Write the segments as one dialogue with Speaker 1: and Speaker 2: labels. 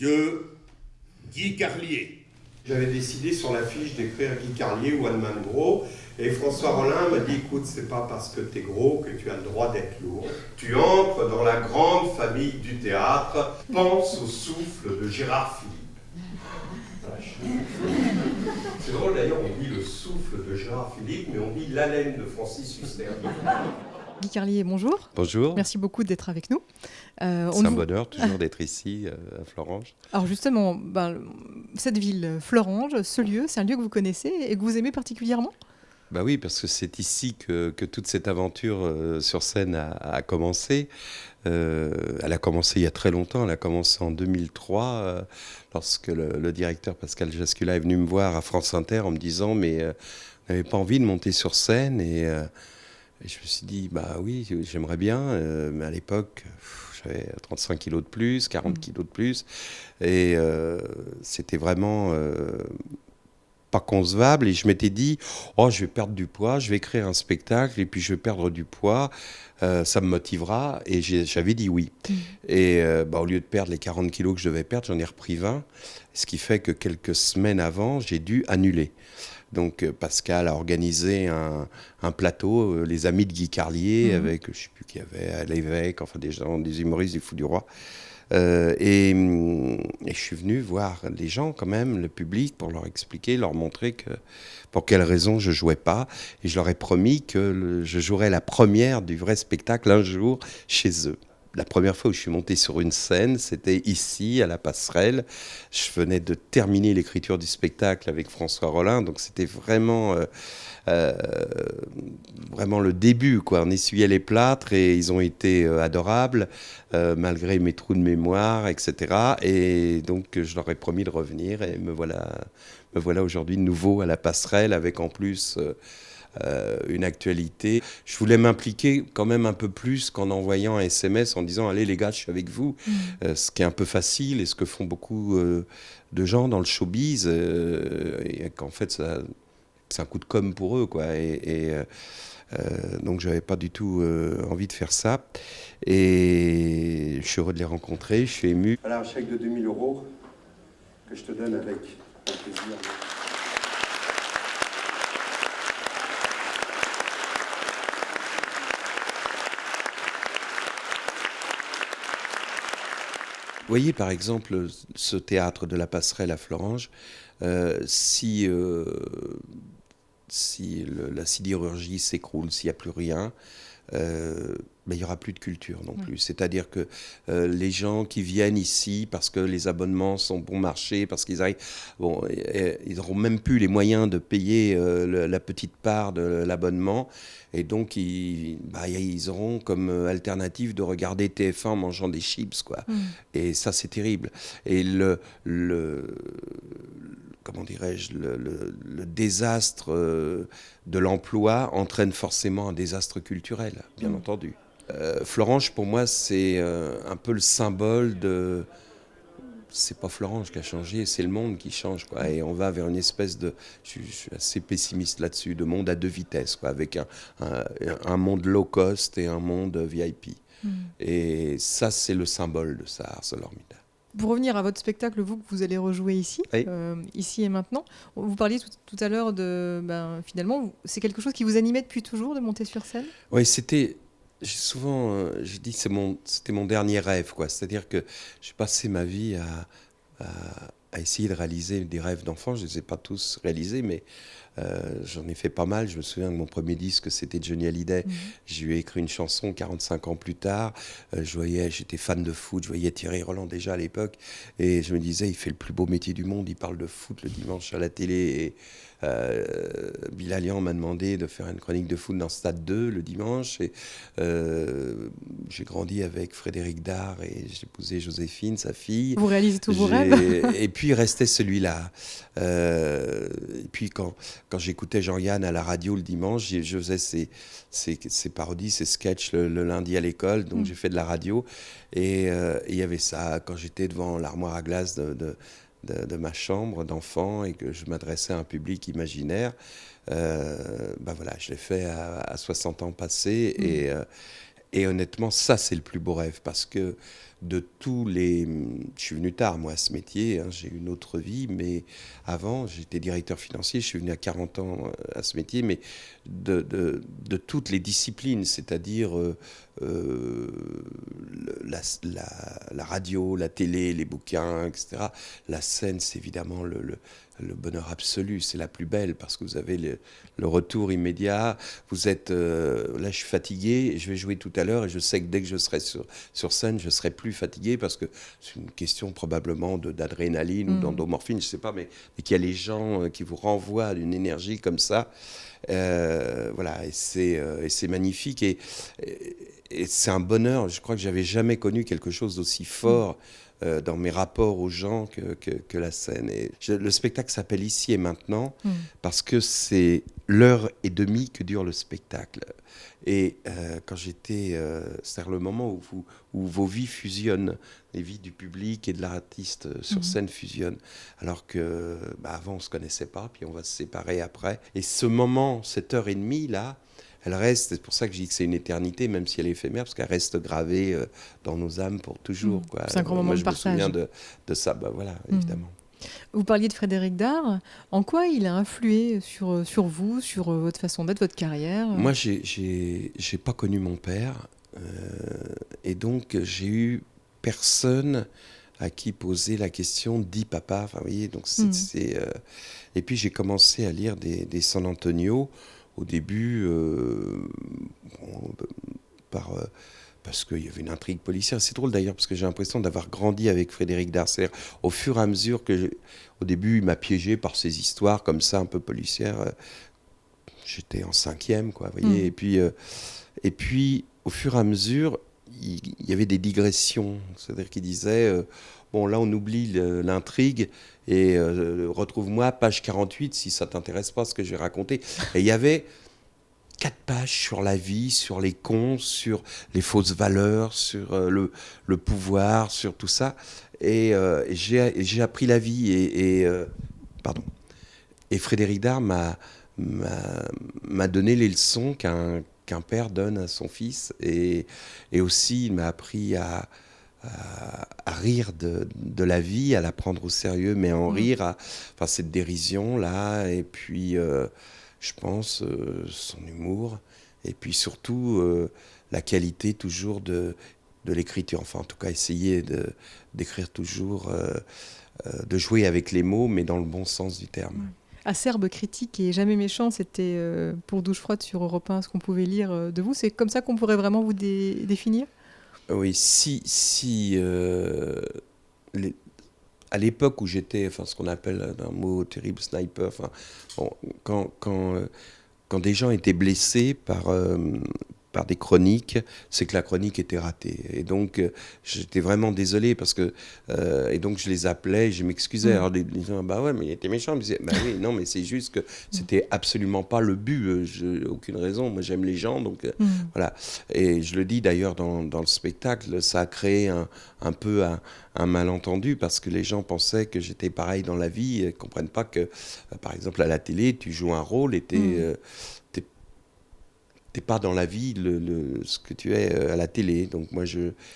Speaker 1: Messieurs, Guy Carlier.
Speaker 2: J'avais décidé sur l'affiche d'écrire Guy Carlier ou One Man Gros. Et François Rollin m'a dit, écoute, c'est pas parce que t'es gros que tu as le droit d'être lourd. Tu entres dans la grande famille du théâtre. Pense au souffle de Gérard Philippe. C'est drôle d'ailleurs, on dit le souffle de Gérard Philippe, mais on dit l'haleine de Francis Huster.
Speaker 3: Guy Carlier, bonjour.
Speaker 4: Bonjour.
Speaker 3: Merci beaucoup d'être avec nous.
Speaker 4: C'est un bonheur toujours d'être ici à Florence.
Speaker 3: Alors justement, cette ville, Florence, ce lieu, c'est un lieu que vous connaissez et que vous aimez particulièrement ?
Speaker 4: Bah oui, parce que c'est ici que toute cette aventure sur scène a commencé. Elle a commencé il y a très longtemps, elle a commencé en 2003, lorsque le directeur Pascal Jascula est venu me voir à France Inter en me disant « mais vous n'avez pas envie de monter sur scène ?» et je me suis dit « bah oui, j'aimerais bien », mais à l'époque, j'avais 35 kilos de plus, 40 kilos de plus, et c'était vraiment... pas concevable, et je m'étais dit oh, je vais perdre du poids, je vais écrire un spectacle et puis je vais perdre du poids, ça me motivera, et j'avais dit oui. Et au lieu de perdre les 40 kilos que je devais perdre, j'en ai repris 20, ce qui fait que quelques semaines avant, j'ai dû annuler. Donc Pascal a organisé un plateau, les amis de Guy Carlier, avec, je ne sais plus qui y avait, à l'évêque, enfin des gens, des humoristes du Fou du Roi. Et je suis venu voir les gens quand même, le public, pour leur expliquer, leur montrer que pour quelles raisons je jouais pas. Et je leur ai promis que je jouerais la première du vrai spectacle un jour chez eux. La première fois où je suis monté sur une scène, c'était ici, à la Passerelle. Je venais de terminer l'écriture du spectacle avec François Rollin, donc c'était vraiment... vraiment le début, quoi. On essuyait les plâtres et ils ont été adorables, malgré mes trous de mémoire, etc. Et donc je leur ai promis de revenir, et me voilà aujourd'hui de nouveau à la Passerelle, avec en plus une actualité. Je voulais m'impliquer quand même un peu plus qu'en envoyant un SMS en disant « allez les gars, je suis avec vous », ce qui est un peu facile et ce que font beaucoup de gens dans le showbiz, et qu'en fait c'est un coup de com' pour eux, quoi. Donc, je n'avais pas du tout envie de faire ça. Et je suis heureux de les rencontrer, je suis ému.
Speaker 2: Voilà un chèque de 2000 € que je te donne avec plaisir.
Speaker 4: Vous voyez, par exemple, ce théâtre de la Passerelle à Florence, si la sidérurgie s'écroule, s'il n'y a plus rien, il n'y aura plus de culture non plus. C'est-à-dire que les gens qui viennent ici parce que les abonnements sont bon marché, parce qu'ils arrivent, ils n'auront même plus les moyens de payer la petite part de l'abonnement, et donc ils auront comme alternative de regarder TF1 en mangeant des chips, quoi. Et ça, c'est terrible. Et comment dirais-je, le désastre de l'emploi entraîne forcément un désastre culturel, bien entendu. Florence, pour moi, c'est un peu le symbole de... C'est pas Florence qui a changé, c'est le monde qui change, quoi. Et on va vers une espèce de... Je suis assez pessimiste là-dessus, de monde à deux vitesses, quoi, avec un monde low cost et un monde VIP. Et ça, c'est le symbole de ça, ArcelorMittal.
Speaker 3: Pour revenir à votre spectacle, vous, que vous allez rejouer ici,
Speaker 4: Oui.
Speaker 3: Ici et maintenant, vous parliez tout à l'heure de... finalement, c'est quelque chose qui vous animait depuis toujours, de monter sur scène ?
Speaker 4: Oui, c'était... J'ai dit que c'était mon dernier rêve, quoi. C'est-à-dire que j'ai passé ma vie à essayer de réaliser des rêves d'enfant. Je ne les ai pas tous réalisés, mais j'en ai fait pas mal. Je me souviens de mon premier disque, c'était Johnny Hallyday. Je lui ai écrit une chanson 45 ans plus tard. J'étais fan de foot, je voyais Thierry Roland déjà à l'époque, et je me disais, il fait le plus beau métier du monde, il parle de foot le dimanche à la télé. Et Bilal Lian m'a demandé de faire une chronique de foot dans Stade 2 le dimanche, et j'ai grandi avec Frédéric Dard et j'ai épousé Joséphine, sa fille.
Speaker 3: Vous réalisez tous vos rêves.
Speaker 4: Et puis il restait celui-là. Et puis quand j'écoutais Jean-Yann à la radio le dimanche, je faisais ses parodies, ses sketchs le lundi à l'école, donc j'ai fait de la radio, et il y avait ça quand j'étais devant l'armoire à glace de ma chambre d'enfant et que je m'adressais à un public imaginaire. Voilà, je l'ai fait à 60 ans passés, et honnêtement, ça c'est le plus beau rêve, parce que de tous les... Je suis venu tard, moi, à ce métier, hein, j'ai eu une autre vie, mais avant, j'étais directeur financier, je suis venu à 40 ans à ce métier, mais de toutes les disciplines, c'est-à-dire la radio, la télé, les bouquins, etc. La scène, c'est évidemment le bonheur absolu, c'est la plus belle, parce que vous avez le retour immédiat, vous êtes... là, je suis fatigué, je vais jouer tout à l'heure, et je sais que dès que je serai sur scène, je serai plus fatigué, parce que c'est une question probablement d'adrénaline ou d'endomorphine, je sais pas, mais qu'il y a les gens qui vous renvoient à une énergie comme ça. Voilà, et c'est magnifique, et c'est un bonheur. Je crois que j'avais jamais connu quelque chose d'aussi fort dans mes rapports aux gens que la scène. Et le spectacle s'appelle Ici et Maintenant parce que c'est l'heure et demie que dure le spectacle. Et quand c'est-à-dire le moment où vos vies fusionnent, les vies du public et de l'artiste sur scène fusionnent, alors que avant on se connaissait pas, puis on va se séparer après. Et ce moment, cette heure et demie là, elle reste, c'est pour ça que je dis que c'est une éternité, même si elle est éphémère, parce qu'elle reste gravée dans nos âmes pour toujours. Quoi.
Speaker 3: C'est un grand moment de partage.
Speaker 4: Moi, je me souviens de ça, voilà, évidemment.
Speaker 3: Vous parliez de Frédéric Dard. En quoi il a influé sur vous, sur votre façon d'être, votre carrière ?
Speaker 4: Moi, j'ai pas connu mon père, et donc j'ai eu personne à qui poser la question « dis papa ». Enfin, vous voyez, donc et puis j'ai commencé à lire des San Antonio. Au début, parce qu'il y avait une intrigue policière. C'est drôle d'ailleurs, parce que j'ai l'impression d'avoir grandi avec Frédéric Dard. Au fur et à mesure au début, il m'a piégé par ces histoires comme ça, un peu policières. J'étais en 5e, quoi, vous voyez. Et puis, au fur et à mesure, il y avait des digressions. C'est-à-dire qu'il disait... bon, là, on oublie l'intrigue et retrouve-moi page 48 si ça t'intéresse pas ce que je vais raconter. Et il y avait 4 pages sur la vie, sur les cons, sur les fausses valeurs, sur le pouvoir, sur tout ça. Et j'ai appris la vie. Pardon. Et Frédéric Dard m'a donné les leçons qu'un père donne à son fils. Et aussi, il m'a appris à rire de la vie, à la prendre au sérieux, mais à en rire, enfin cette dérision-là, et puis je pense son humour, et puis surtout la qualité toujours de l'écriture, enfin en tout cas essayer d'écrire toujours, de jouer avec les mots, mais dans le bon sens du terme.
Speaker 3: Acerbe, critique et jamais méchant, c'était pour Douche froide sur Europe 1 ce qu'on pouvait lire de vous. C'est comme ça qu'on pourrait vraiment vous définir ?
Speaker 4: Oui, à l'époque où j'étais, enfin, ce qu'on appelle un mot terrible, sniper, enfin, bon, quand des gens étaient blessés par des chroniques, c'est que la chronique était ratée. Et donc, j'étais vraiment désolé parce que... et donc, je les appelais, je m'excusais. Alors, les gens, bah ouais, mais il était méchant. Ils me disaient, bah oui, non, mais c'est juste que c'était absolument pas le but. Aucune raison. Moi, j'aime les gens, donc voilà. Et je le dis d'ailleurs dans le spectacle, ça a créé un peu un malentendu parce que les gens pensaient que j'étais pareil dans la vie et ne comprennent pas que, par exemple, à la télé, tu joues un rôle et t'es pas dans la vie ce que tu es à la télé. Donc moi,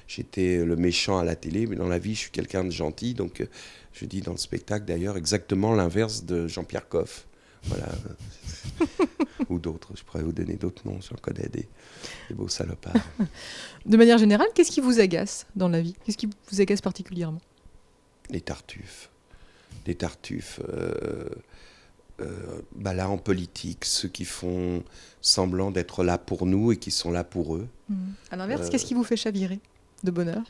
Speaker 4: j'étais le méchant à la télé, mais dans la vie, je suis quelqu'un de gentil. Donc je dis dans le spectacle, d'ailleurs, exactement l'inverse de Jean-Pierre Coff. Voilà. Ou d'autres. Je pourrais vous donner d'autres noms. J'en connais des beaux salopards.
Speaker 3: De manière générale, qu'est-ce qui vous agace dans la vie ? Qu'est-ce qui vous agace particulièrement ?
Speaker 4: Les tartuffes. Les tartuffes... là en politique, ceux qui font semblant d'être là pour nous et qui sont là pour eux.
Speaker 3: À l'inverse, qu'est-ce qui vous fait chavirer de bonheur ?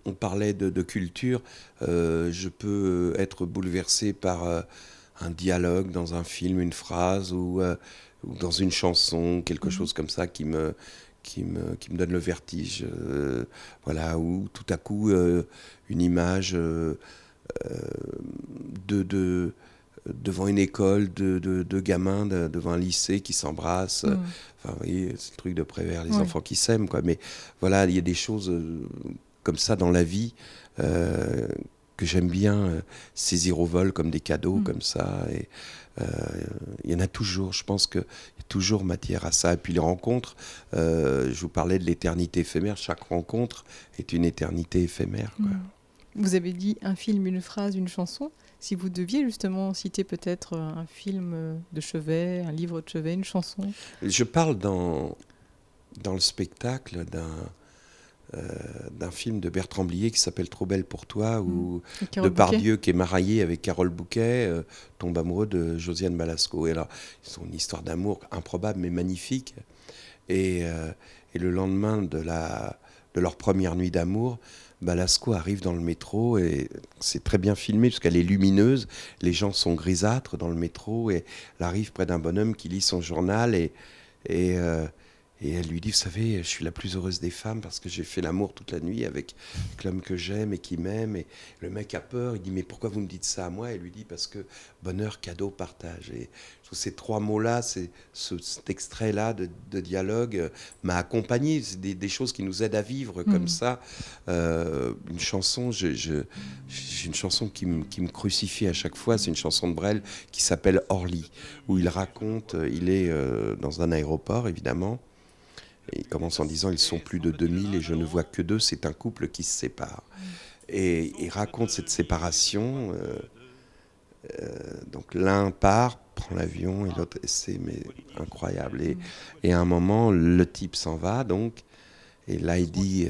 Speaker 3: On parlait de culture, je peux être bouleversé par un dialogue dans un film, une phrase ou dans une chanson, quelque chose comme ça qui me donne le vertige, voilà, ou tout à coup une image devant une école de gamins, devant un lycée qui s'embrassent. Enfin, vous voyez, c'est le truc de Prévert, les enfants qui s'aiment, quoi. Mais voilà, il y a des choses comme ça dans la vie j'aime bien saisir au vol comme des cadeaux, comme ça. Et il y en a toujours. Je pense qu'il y a toujours matière à ça. Et puis les rencontres, je vous parlais de l'éternité éphémère. Chaque rencontre est une éternité éphémère, quoi.
Speaker 5: Vous avez dit un film, une phrase, une chanson. Si vous deviez justement citer peut-être un film de chevet, un livre de chevet, une chanson.
Speaker 3: Je parle dans le spectacle d'un film de Bertrand Blier qui s'appelle Trop belle pour toi, où Depardieu, qui est marié avec Carole Bouquet, tombe amoureux de Josiane Balasco. Et alors, ils ont une histoire d'amour improbable mais magnifique. Et le lendemain de leur première nuit d'amour, Balasco arrive dans le métro et c'est très bien filmé parce qu'elle est lumineuse. Les gens sont grisâtres dans le métro et elle arrive près d'un bonhomme qui lit son journal et elle lui dit, vous savez, je suis la plus heureuse des femmes parce que j'ai fait l'amour toute la nuit avec l'homme que j'aime et qui m'aime. Et le mec a peur, il dit, mais pourquoi vous me dites ça à moi? Elle lui dit, parce que bonheur, cadeau, partage. Et je trouve ces trois mots-là, cet extrait-là de dialogue m'a accompagné. C'est des choses qui nous aident à vivre comme ça. Une chanson, j'ai une chanson qui me crucifie à chaque fois. C'est une chanson de Brel qui s'appelle Orly, où il raconte, il est dans un aéroport, évidemment. Et il commence en disant, ils sont plus de 2000 et je ne vois que 2, c'est un couple qui se sépare. Et il raconte cette séparation. Donc l'un part, prend l'avion, et l'autre, c'est incroyable. Et à un moment, le type s'en va, donc. Et là, il dit,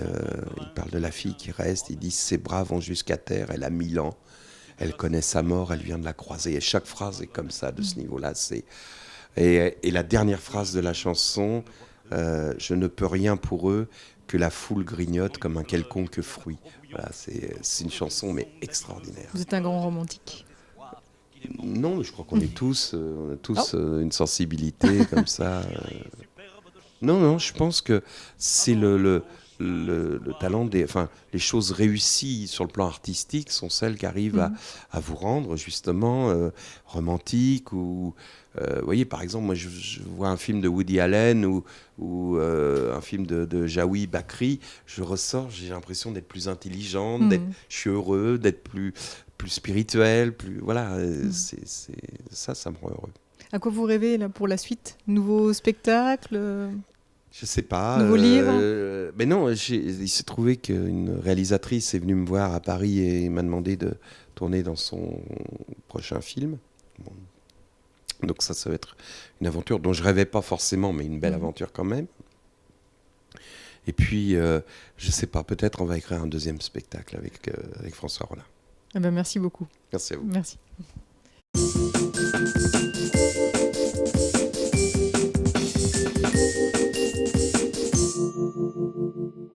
Speaker 3: il parle de la fille qui reste, il dit, ses bras vont jusqu'à terre, elle a 1000 ans, elle connaît sa mort, elle vient de la croiser. Et chaque phrase est comme ça, de ce niveau-là. Et la dernière phrase de la chanson, je ne peux rien pour eux que la foule grignote comme un quelconque fruit. Voilà, c'est une chanson mais extraordinaire.
Speaker 5: Vous êtes un grand romantique.
Speaker 3: Non, je crois qu'on est tous, une sensibilité comme ça. Non, je pense que c'est le talent les choses réussies sur le plan artistique sont celles qui arrivent à vous rendre justement romantique ou vous voyez, par exemple, moi je vois un film de Woody Allen ou un film de Jaoui Bakri, je ressors, j'ai l'impression d'être plus intelligente, je suis heureux, d'être plus spirituel, voilà, ça me rend heureux.
Speaker 5: À quoi vous rêvez là pour la suite? Nouveau spectacle?
Speaker 3: Je sais pas.
Speaker 5: Nouveau livre?
Speaker 3: Mais non, il s'est trouvé qu'une réalisatrice est venue me voir à Paris et m'a demandé de tourner dans son prochain film. Bon. Donc ça va être une aventure dont je rêvais pas forcément, mais une belle aventure quand même. Et puis, je sais pas, peut-être on va écrire un deuxième spectacle avec François Rollin.
Speaker 5: Eh ben, merci beaucoup.
Speaker 3: Merci à vous.
Speaker 5: Merci.